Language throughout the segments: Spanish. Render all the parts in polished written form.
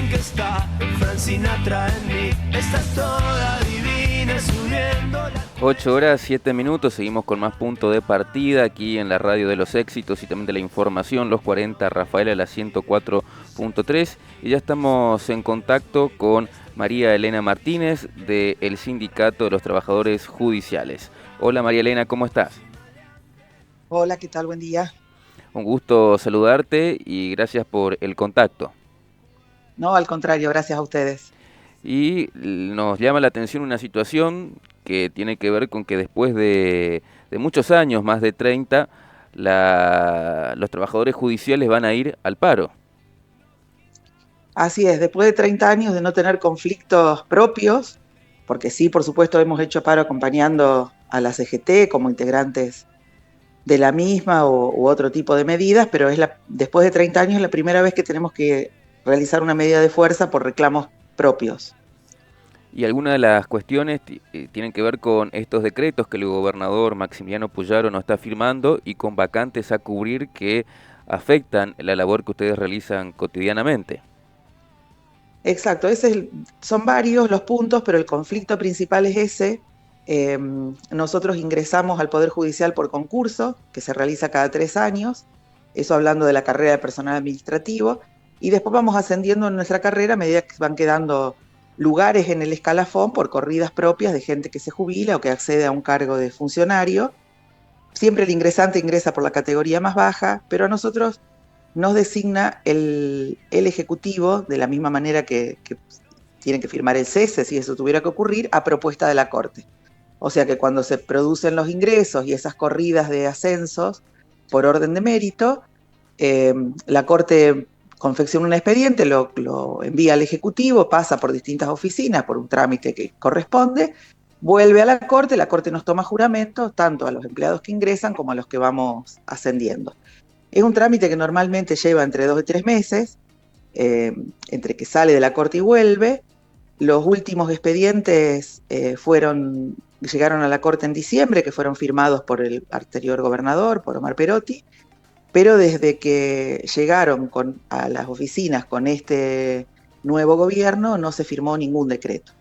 que está Frank Sinatra en mí. Estás toda divina subiendo la... 8 horas, 7 minutos, seguimos con más punto de partida aquí en la radio de los éxitos y también de la información, los 40 Rafaela, la 104.3, y ya estamos en contacto con María Elena Martínez del Sindicato de los Trabajadores Judiciales. Hola María Elena, ¿cómo estás? Hola, ¿qué tal? Buen día. Un gusto saludarte y gracias por el contacto. No, al contrario, gracias a ustedes. Y nos llama la atención una situación que tiene que ver con que después de muchos años, más de 30, los trabajadores judiciales van a ir al paro. Así es, después de 30 años de no tener conflictos propios, porque sí, por supuesto, hemos hecho paro acompañando a la CGT como integrantes de la misma u otro tipo de medidas, pero después de 30 años es la primera vez que tenemos que realizar una medida de fuerza por reclamos propios. Y algunas de las cuestiones tienen que ver con estos decretos que el gobernador Maximiliano Puyaro no está firmando y con vacantes a cubrir que afectan la labor que ustedes realizan cotidianamente. Exacto, son varios los puntos, pero el conflicto principal es ese. Nosotros ingresamos al Poder Judicial por concurso, que se realiza cada 3 años, eso hablando de la carrera de personal administrativo, y después vamos ascendiendo en nuestra carrera a medida que van quedando lugares en el escalafón por corridas propias de gente que se jubila o que accede a un cargo de funcionario. Siempre el ingresante ingresa por la categoría más baja, pero a nosotros nos designa el Ejecutivo, de la misma manera que tienen que firmar el cese, si eso tuviera que ocurrir, a propuesta de la Corte. O sea que cuando se producen los ingresos y esas corridas de ascensos por orden de mérito, la Corte confecciona un expediente, lo envía al Ejecutivo, pasa por distintas oficinas, por un trámite que corresponde, vuelve a la Corte nos toma juramento, tanto a los empleados que ingresan como a los que vamos ascendiendo. Es un trámite que normalmente lleva entre 2 y 3 meses, entre que sale de la Corte y vuelve. Los últimos expedientes llegaron a la Corte en diciembre, que fueron firmados por el anterior gobernador, por Omar Perotti, pero desde que llegaron a las oficinas con este nuevo gobierno no se firmó ningún decreto.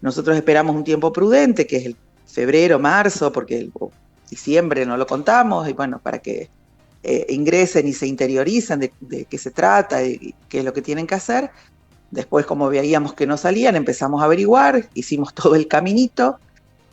Nosotros esperamos un tiempo prudente, que es el febrero, marzo, porque diciembre no lo contamos, y bueno, para que ingresen y se interiorizan de qué se trata y qué es lo que tienen que hacer. Después, como veíamos que no salían, empezamos a averiguar, hicimos todo el caminito,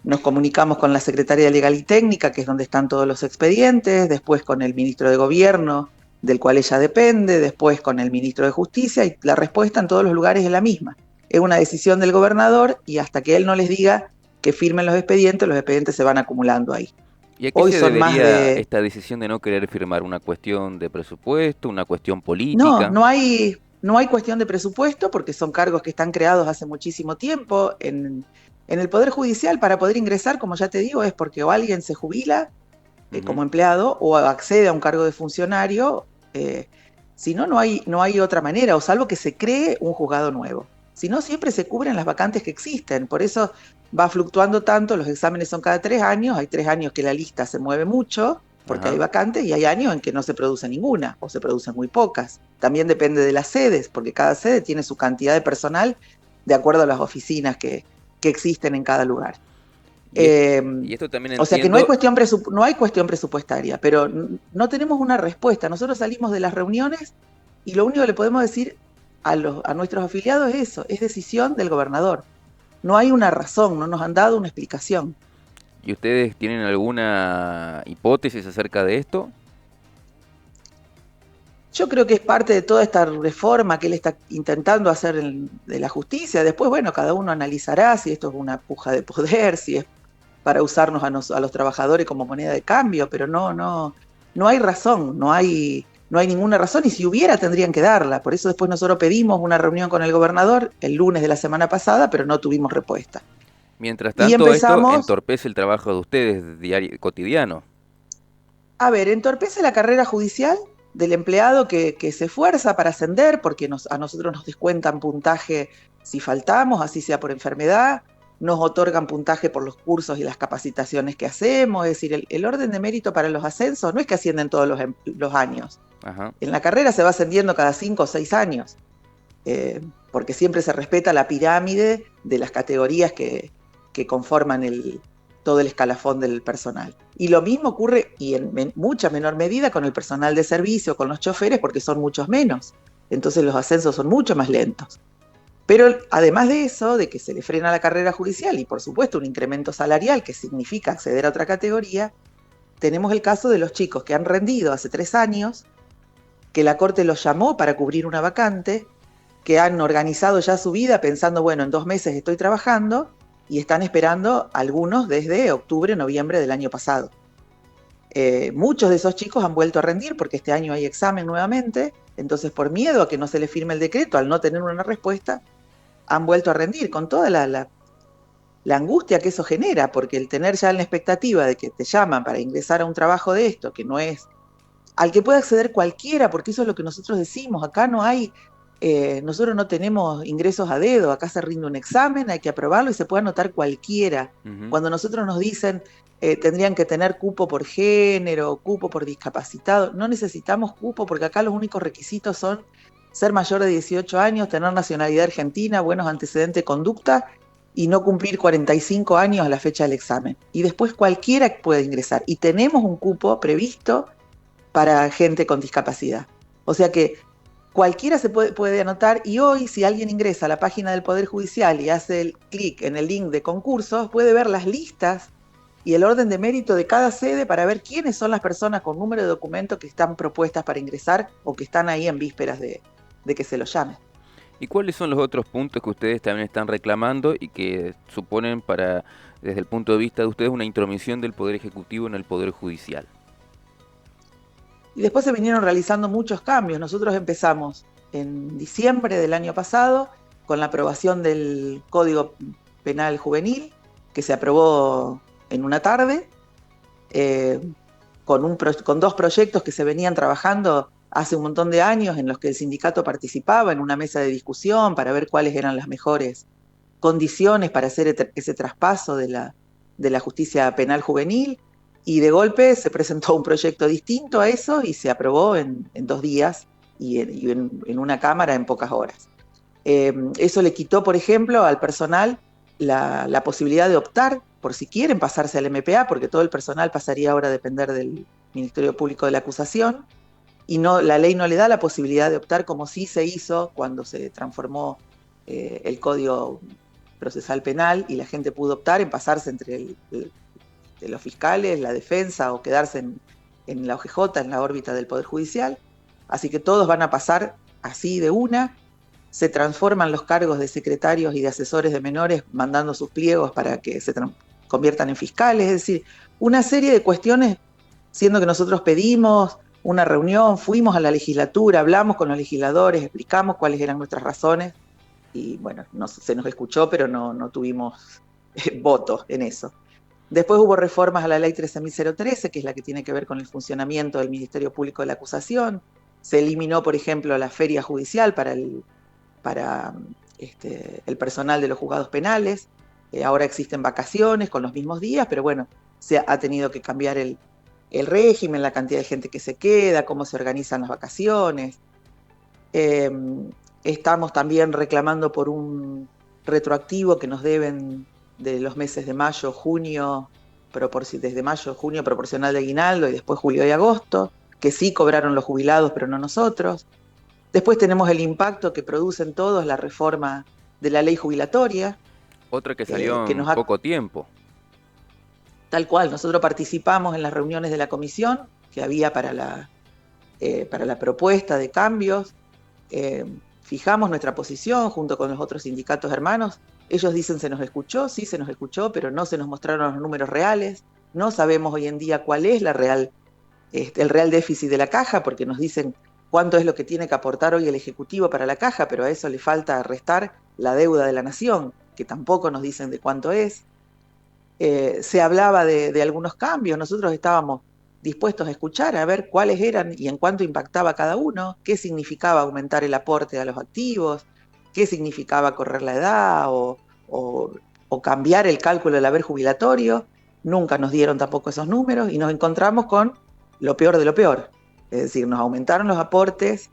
nos comunicamos con la Secretaría de Legal y Técnica, que es donde están todos los expedientes, después con el ministro de Gobierno, del cual ella depende, después con el ministro de Justicia, y la respuesta en todos los lugares es la misma. Es una decisión del gobernador y hasta que él no les diga que firmen los expedientes se van acumulando ahí. ¿Y a qué se debería esta decisión de no querer firmar? ¿Una cuestión de presupuesto, una cuestión política? No hay cuestión de presupuesto porque son cargos que están creados hace muchísimo tiempo. En el Poder Judicial, para poder ingresar, como ya te digo, es porque o alguien se jubila como empleado o accede a un cargo de funcionario. Si no, no hay otra manera, o salvo que se cree un juzgado nuevo. Si no, siempre se cubren las vacantes que existen. Por eso va fluctuando tanto, los exámenes son cada 3 años, hay 3 años que la lista se mueve mucho, porque hay vacantes, y hay años en que no se produce ninguna, o se producen muy pocas. También depende de las sedes, porque cada sede tiene su cantidad de personal de acuerdo a las oficinas que existen en cada lugar. Y esto también entiendo... O sea que no hay cuestión presupuestaria, pero no tenemos una respuesta. Nosotros salimos de las reuniones y lo único que le podemos decir a nuestros afiliados es eso, es decisión del gobernador. No hay una razón, no nos han dado una explicación. ¿Y ustedes tienen alguna hipótesis acerca de esto? Yo creo que es parte de toda esta reforma que él está intentando hacer de la justicia. Después, bueno, cada uno analizará si esto es una puja de poder, si es para usarnos a los trabajadores como moneda de cambio, pero no hay razón, no hay ninguna razón, y si hubiera tendrían que darla. Por eso después nosotros pedimos una reunión con el gobernador el lunes de la semana pasada, pero no tuvimos respuesta. Mientras tanto, esto entorpece el trabajo de ustedes cotidiano. A ver, entorpece la carrera judicial del empleado que se esfuerza para ascender, porque a nosotros nos descuentan puntaje si faltamos, así sea por enfermedad, nos otorgan puntaje por los cursos y las capacitaciones que hacemos. Es decir, el orden de mérito para los ascensos no es que ascienden todos los años. Ajá. En la carrera se va ascendiendo cada 5 o 6 años. porque siempre se respeta la pirámide de las categorías que conforman todo el escalafón del personal. Y lo mismo ocurre, y en mucha menor medida, con el personal de servicio, con los choferes, porque son muchos menos. Entonces los ascensos son mucho más lentos. Pero además de eso, de que se le frena la carrera judicial y por supuesto un incremento salarial que significa acceder a otra categoría, tenemos el caso de los chicos que han rendido hace 3 años, que la Corte los llamó para cubrir una vacante, que han organizado ya su vida pensando, bueno, en 2 meses estoy trabajando, y están esperando algunos desde octubre, noviembre del año pasado. Muchos de esos chicos han vuelto a rendir porque este año hay examen nuevamente, entonces por miedo a que no se les firme el decreto, al no tener una respuesta, han vuelto a rendir con toda la angustia que eso genera, porque el tener ya la expectativa de que te llaman para ingresar a un trabajo de esto, que no es al que puede acceder cualquiera, porque eso es lo que nosotros decimos, acá no hay, nosotros no tenemos ingresos a dedo, acá se rinde un examen, hay que aprobarlo y se puede anotar cualquiera. Cuando nosotros nos dicen tendrían que tener cupo por género, cupo por discapacitado, no necesitamos cupo porque acá los únicos requisitos son ser mayor de 18 años, tener nacionalidad argentina, buenos antecedentes de conducta y no cumplir 45 años a la fecha del examen. Y después cualquiera puede ingresar. Y tenemos un cupo previsto para gente con discapacidad. O sea que cualquiera se puede anotar, y hoy si alguien ingresa a la página del Poder Judicial y hace el clic en el link de concursos, puede ver las listas y el orden de mérito de cada sede para ver quiénes son las personas con número de documento que están propuestas para ingresar o que están ahí en vísperas de que se los llame. ¿Y cuáles son los otros puntos que ustedes también están reclamando y que suponen desde el punto de vista de ustedes, una intromisión del Poder Ejecutivo en el Poder Judicial? Y después se vinieron realizando muchos cambios. Nosotros empezamos en diciembre del año pasado con la aprobación del Código Penal Juvenil, que se aprobó en una tarde, con 2 proyectos que se venían trabajando hace un montón de años, en los que el sindicato participaba en una mesa de discusión para ver cuáles eran las mejores condiciones para hacer ese traspaso de la justicia penal juvenil. Y de golpe se presentó un proyecto distinto a eso y se aprobó en 2 días y en una cámara en pocas horas. Eso le quitó, por ejemplo, al personal la posibilidad de optar por si quieren pasarse al MPA, porque todo el personal pasaría ahora a depender del Ministerio Público de la Acusación, y la ley no le da la posibilidad de optar como sí se hizo cuando se transformó el Código Procesal Penal y la gente pudo optar en pasarse entre los fiscales, la defensa o quedarse en la OGJ, en la órbita del Poder Judicial. Así que todos van a pasar así de una. Se transforman los cargos de secretarios y de asesores de menores mandando sus pliegos para que se conviertan en fiscales. Es decir, una serie de cuestiones, siendo que nosotros pedimos una reunión, fuimos a la legislatura, hablamos con los legisladores, explicamos cuáles eran nuestras razones y bueno, se nos escuchó, pero no tuvimos votos en eso. Después hubo reformas a la ley 13.013, que es la que tiene que ver con el funcionamiento del Ministerio Público de la Acusación. Se eliminó, por ejemplo, la feria judicial para el personal de los juzgados penales. Ahora existen vacaciones con los mismos días, pero bueno, se ha tenido que cambiar el régimen, la cantidad de gente que se queda, cómo se organizan las vacaciones. Estamos también reclamando por un retroactivo que nos deben de los meses de mayo, junio, desde mayo, junio proporcional de aguinaldo y después julio y agosto, que sí cobraron los jubilados pero no nosotros. Después tenemos el impacto que producen todos la reforma de la ley jubilatoria. Otra que salió en poco tiempo. Tal cual, nosotros participamos en las reuniones de la comisión que había para la propuesta de cambios. Fijamos nuestra posición junto con los otros sindicatos hermanos. Ellos dicen se nos escuchó, sí se nos escuchó, pero no se nos mostraron los números reales. No sabemos hoy en día cuál es el real déficit de la caja, porque nos dicen cuánto es lo que tiene que aportar hoy el Ejecutivo para la caja, pero a eso le falta restar la deuda de la Nación, que tampoco nos dicen de cuánto es. Se hablaba de algunos cambios, nosotros estábamos dispuestos a escuchar, a ver cuáles eran y en cuánto impactaba cada uno, qué significaba aumentar el aporte a los activos, qué significaba correr la edad o cambiar el cálculo del haber jubilatorio. Nunca nos dieron tampoco esos números y nos encontramos con lo peor de lo peor. Es decir, nos aumentaron los aportes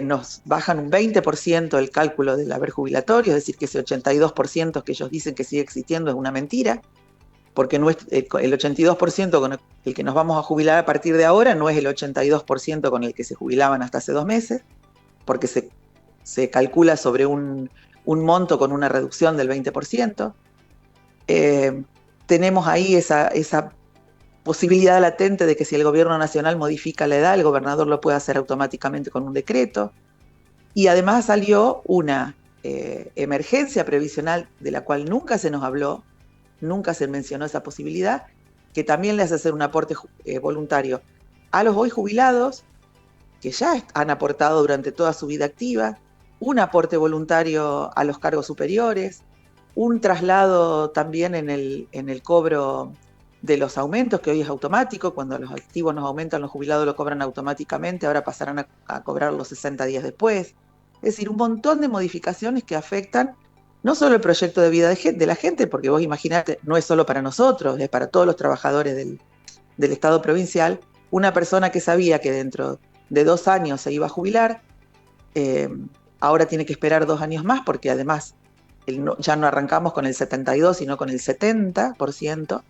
nos bajan un 20% el cálculo del haber jubilatorio, es decir, que ese 82% que ellos dicen que sigue existiendo es una mentira, porque no es, el 82% con el que nos vamos a jubilar a partir de ahora no es el 82% con el que se jubilaban hasta hace 2 meses, porque se calcula sobre un monto con una reducción del 20%. Tenemos ahí esa posibilidad latente de que si el gobierno nacional modifica la edad, el gobernador lo puede hacer automáticamente con un decreto. Y además salió una emergencia previsional de la cual nunca se nos habló, nunca se mencionó esa posibilidad, que también le hace hacer un aporte voluntario a los hoy jubilados, que ya han aportado durante toda su vida activa, un aporte voluntario a los cargos superiores, un traslado también en el cobro de los aumentos, que hoy es automático. Cuando los activos nos aumentan, los jubilados lo cobran automáticamente, ahora pasarán a cobrar los 60 días después. Es decir, un montón de modificaciones que afectan no solo el proyecto de vida de la gente, porque vos imaginate, no es solo para nosotros, es para todos los trabajadores del Estado provincial. Una persona que sabía que dentro de 2 años se iba a jubilar, ahora tiene que esperar 2 años más, porque además ya no arrancamos con el 72, sino con el 70%,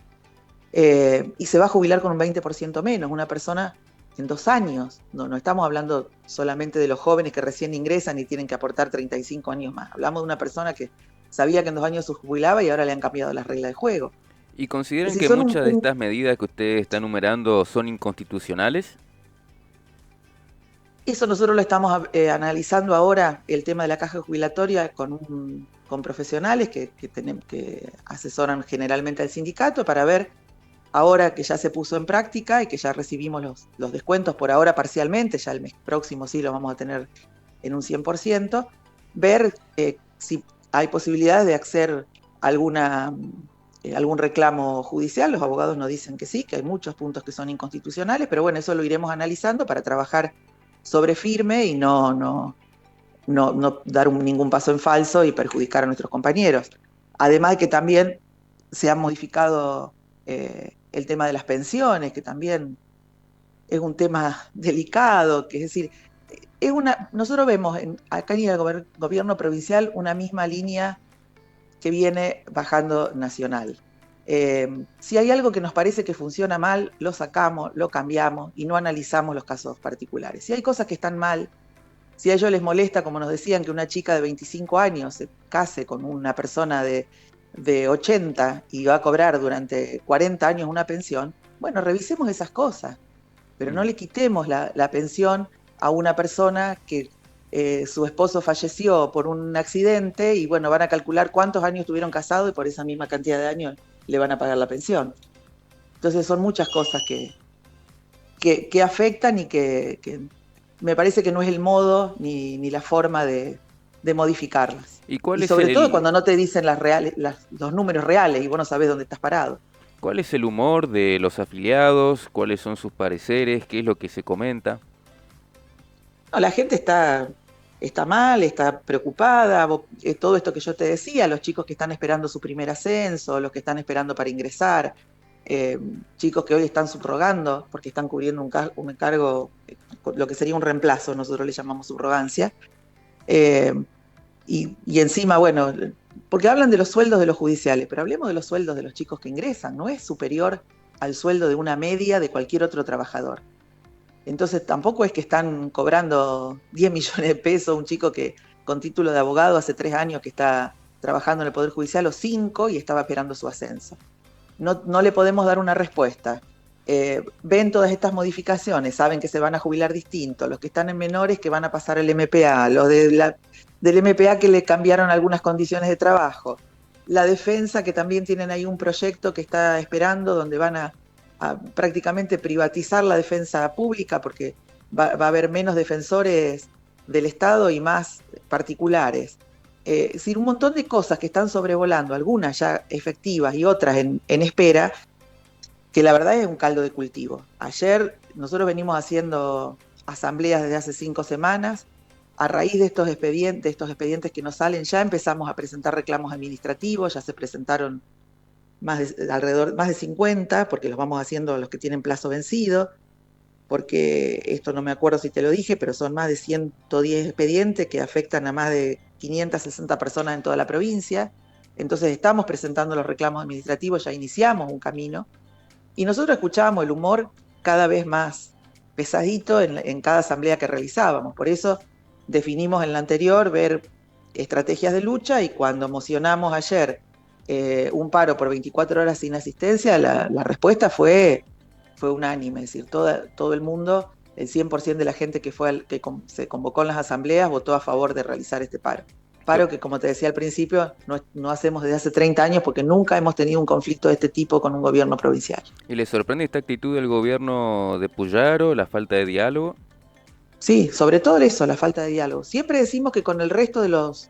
y se va a jubilar con un 20% menos, una persona en 2 años. No estamos hablando solamente de los jóvenes que recién ingresan y tienen que aportar 35 años más. Hablamos de una persona que sabía que en 2 años se jubilaba y ahora le han cambiado las reglas de juego. ¿Y consideran Es decir, que muchas de estas medidas que usted está enumerando son inconstitucionales? Eso nosotros lo estamos analizando ahora, el tema de la caja jubilatoria, con profesionales que asesoran generalmente al sindicato, para ver, ahora que ya se puso en práctica y que ya recibimos los descuentos por ahora parcialmente, ya el mes próximo sí lo vamos a tener en un 100%, ver si hay posibilidades de hacer algún reclamo judicial. Los abogados nos dicen que sí, que hay muchos puntos que son inconstitucionales, pero bueno, eso lo iremos analizando para trabajar sobre firme y no dar ningún paso en falso y perjudicar a nuestros compañeros. Además de que también se ha modificado el tema de las pensiones, que también es un tema delicado, que es decir, nosotros vemos acá en el gobierno provincial una misma línea que viene bajando nacional. Si hay algo que nos parece que funciona mal, lo sacamos, lo cambiamos y no analizamos los casos particulares. Si hay cosas que están mal, si a ellos les molesta, como nos decían, que una chica de 25 años se case con una persona de 80 y va a cobrar durante 40 años una pensión, bueno, revisemos esas cosas, pero no le quitemos la pensión a una persona que su esposo falleció por un accidente y bueno, van a calcular cuántos años estuvieron casados y por esa misma cantidad de años le van a pagar la pensión. Entonces son muchas cosas que afectan y que me parece que no es el modo ni la forma de modificarlas. ¿Y sobre todo cuando no te dicen los números reales y vos no sabés dónde estás parado. ¿Cuál es el humor de los afiliados? ¿Cuáles son sus pareceres? ¿Qué es lo que se comenta? No, la gente está mal, está preocupada, todo esto que yo te decía, los chicos que están esperando su primer ascenso, los que están esperando para ingresar, chicos que hoy están subrogando porque están cubriendo un cargo, lo que sería un reemplazo, nosotros le llamamos subrogancia, y encima, bueno, porque hablan de los sueldos de los judiciales, pero hablemos de los sueldos de los chicos que ingresan, no es superior al sueldo de una media de cualquier otro trabajador. Entonces tampoco es que están cobrando 10 millones de pesos un chico que con título de abogado hace 3 años que está trabajando en el Poder Judicial, o 5, y estaba esperando su ascenso. No le podemos dar una respuesta. Ven todas estas modificaciones, saben que se van a jubilar distinto, los que están en menores que van a pasar el MPA, los del MPA que le cambiaron algunas condiciones de trabajo, la defensa que también tienen ahí un proyecto que está esperando donde van a prácticamente privatizar la defensa pública porque va a haber menos defensores del Estado y más particulares. Es decir, un montón de cosas que están sobrevolando, algunas ya efectivas y otras en espera, que la verdad es un caldo de cultivo. Ayer nosotros venimos haciendo asambleas desde hace 5 semanas. A raíz de estos expedientes que nos salen, ya empezamos a presentar reclamos administrativos, ya se presentaron más de 50, porque los vamos haciendo los que tienen plazo vencido. porque esto no me acuerdo si te lo dije, pero son más de 110 expedientes que afectan a más de 560 personas en toda la provincia. Entonces estamos presentando los reclamos administrativos, ya iniciamos un camino, y nosotros escuchábamos el humor cada vez más pesadito en cada asamblea que realizábamos. Por eso definimos en la anterior ver estrategias de lucha, y cuando mocionamos ayer un paro por 24 horas sin asistencia, la respuesta fue unánime, es decir, todo el mundo, el 100% de la gente que se convocó en las asambleas votó a favor de realizar este paro. Paro que, como te decía al principio, no hacemos desde hace 30 años porque nunca hemos tenido un conflicto de este tipo con un gobierno provincial. ¿Y le sorprende esta actitud del gobierno de Puyaro, la falta de diálogo? Sí, sobre todo eso, la falta de diálogo. Siempre decimos que con el resto de los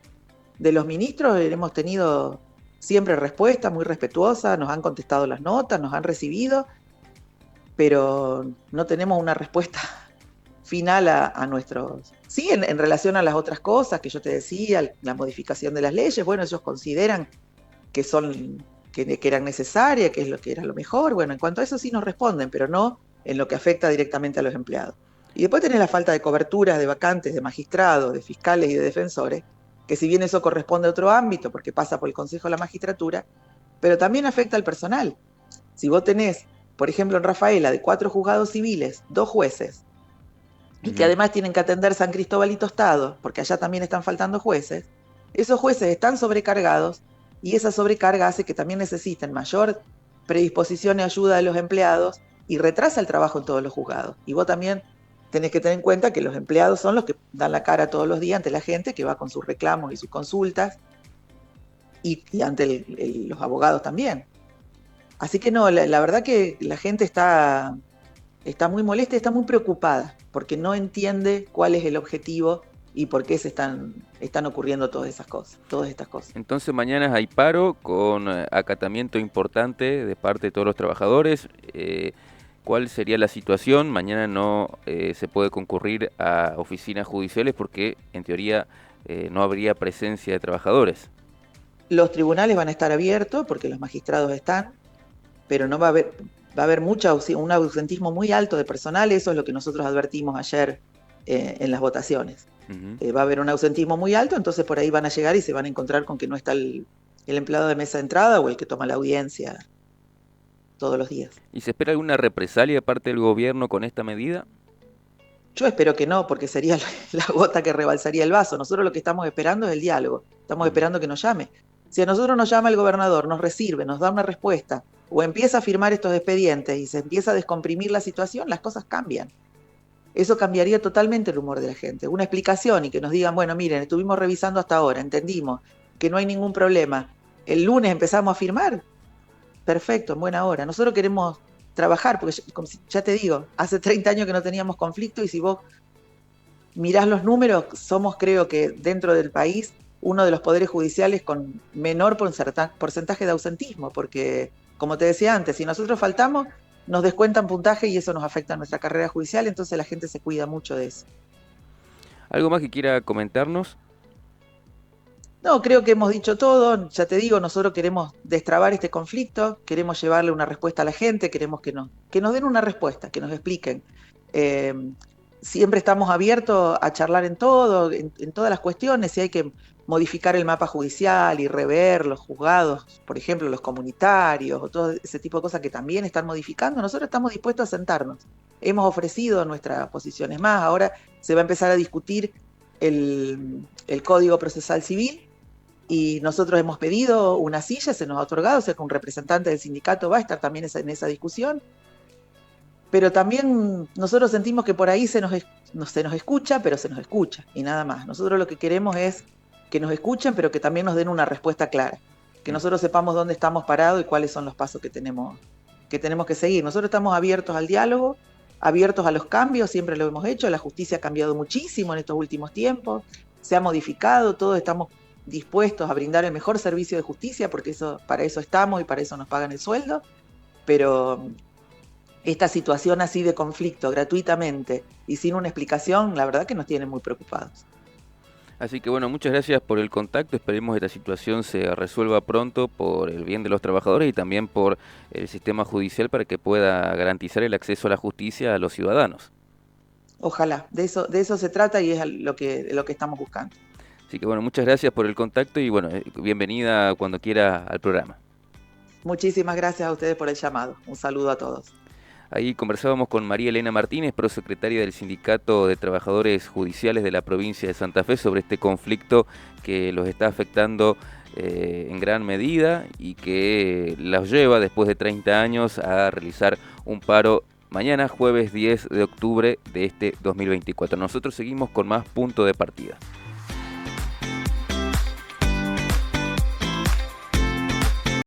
ministros hemos tenido siempre respuesta muy respetuosa, nos han contestado las notas, nos han recibido, pero no tenemos una respuesta final a nuestros... Sí, en relación a las otras cosas que yo te decía, la modificación de las leyes, bueno, ellos consideran que eran necesarias, que es lo que era lo mejor. Bueno, en cuanto a eso sí nos responden, pero no en lo que afecta directamente a los empleados. Y después tenés la falta de coberturas de vacantes de magistrados, de fiscales y de defensores, que si bien eso corresponde a otro ámbito, porque pasa por el Consejo de la Magistratura, pero también afecta al personal. Si vos tenés, por ejemplo, en Rafaela, de 4 juzgados civiles, 2 jueces, y que además tienen que atender San Cristóbal y Tostado, porque allá también están faltando jueces, esos jueces están sobrecargados, y esa sobrecarga hace que también necesiten mayor predisposición y ayuda de los empleados, y retrasa el trabajo en todos los juzgados. Y vos también tenés que tener en cuenta que los empleados son los que dan la cara todos los días ante la gente que va con sus reclamos y sus consultas, y ante los abogados también. Así que no, la verdad que la gente está muy molesta y está muy preocupada, porque no entiende cuál es el objetivo y por qué se están ocurriendo todas estas cosas. Entonces mañana hay paro con acatamiento importante de parte de todos los trabajadores. ¿Cuál sería la situación? Mañana no se puede concurrir a oficinas judiciales porque en teoría no habría presencia de trabajadores. Los tribunales van a estar abiertos porque los magistrados están, pero no va a haber un ausentismo muy alto de personal. Eso es lo que nosotros advertimos ayer en las votaciones. Va a haber un ausentismo muy alto, entonces por ahí van a llegar y se van a encontrar con que no está el empleado de mesa de entrada o el que toma la audiencia todos los días. ¿Y se espera alguna represalia de parte del gobierno con esta medida? Yo espero que no, porque sería la gota que rebalsaría el vaso. Nosotros lo que estamos esperando es el diálogo. Estamos esperando que nos llame. Si a nosotros nos llama el gobernador, nos recibe, nos da una respuesta, o empieza a firmar estos expedientes y se empieza a descomprimir la situación, las cosas cambian. Eso cambiaría totalmente el humor de la gente. Una explicación y que nos digan, bueno, miren, estuvimos revisando hasta ahora, entendimos que no hay ningún problema. El lunes empezamos a firmar. Perfecto, en buena hora. Nosotros queremos trabajar, porque ya te digo, hace 30 años que no teníamos conflicto, y si vos mirás los números, somos, creo que dentro del país, uno de los poderes judiciales con menor porcentaje de ausentismo, porque, como te decía antes, si nosotros faltamos, nos descuentan puntaje y eso nos afecta a nuestra carrera judicial, entonces la gente se cuida mucho de eso. ¿Algo más que quiera comentarnos? No, creo que hemos dicho todo. Ya te digo, nosotros queremos destrabar este conflicto, queremos llevarle una respuesta a la gente, queremos que nos den una respuesta, que nos expliquen. Siempre estamos abiertos a charlar en todo, en todas las cuestiones. Si hay que modificar el mapa judicial y rever los juzgados, por ejemplo, los comunitarios o todo ese tipo de cosas que también están modificando, nosotros estamos dispuestos a sentarnos. Hemos ofrecido nuestras posiciones más. Ahora se va a empezar a discutir el Código Procesal Civil, y nosotros hemos pedido una silla, se nos ha otorgado, o sea que un representante del sindicato va a estar también en esa discusión, pero también nosotros sentimos que por ahí se nos escucha, pero se nos escucha, y nada más. Nosotros lo que queremos es que nos escuchen, pero que también nos den una respuesta clara, que nosotros sepamos dónde estamos parados y cuáles son los pasos que tenemos que seguir. Nosotros estamos abiertos al diálogo, abiertos a los cambios, siempre lo hemos hecho. La justicia ha cambiado muchísimo en estos últimos tiempos, se ha modificado, todos estamos dispuestos a brindar el mejor servicio de justicia, porque para eso estamos y para eso nos pagan el sueldo, pero esta situación así de conflicto gratuitamente y sin una explicación, la verdad que nos tiene muy preocupados. Así que bueno, muchas gracias por el contacto, esperemos que esta situación se resuelva pronto por el bien de los trabajadores y también por el sistema judicial para que pueda garantizar el acceso a la justicia a los ciudadanos. Ojalá, de eso se trata y es lo que estamos buscando. Así que bueno, muchas gracias por el contacto y bueno, bienvenida cuando quiera al programa. Muchísimas gracias a ustedes por el llamado. Un saludo a todos. Ahí conversábamos con María Elena Martínez, prosecretaria del Sindicato de Trabajadores Judiciales de la provincia de Santa Fe, sobre este conflicto que los está afectando en gran medida y que los lleva después de 30 años a realizar un paro mañana, jueves 10 de octubre de este 2024. Nosotros seguimos con más Punto de Partida.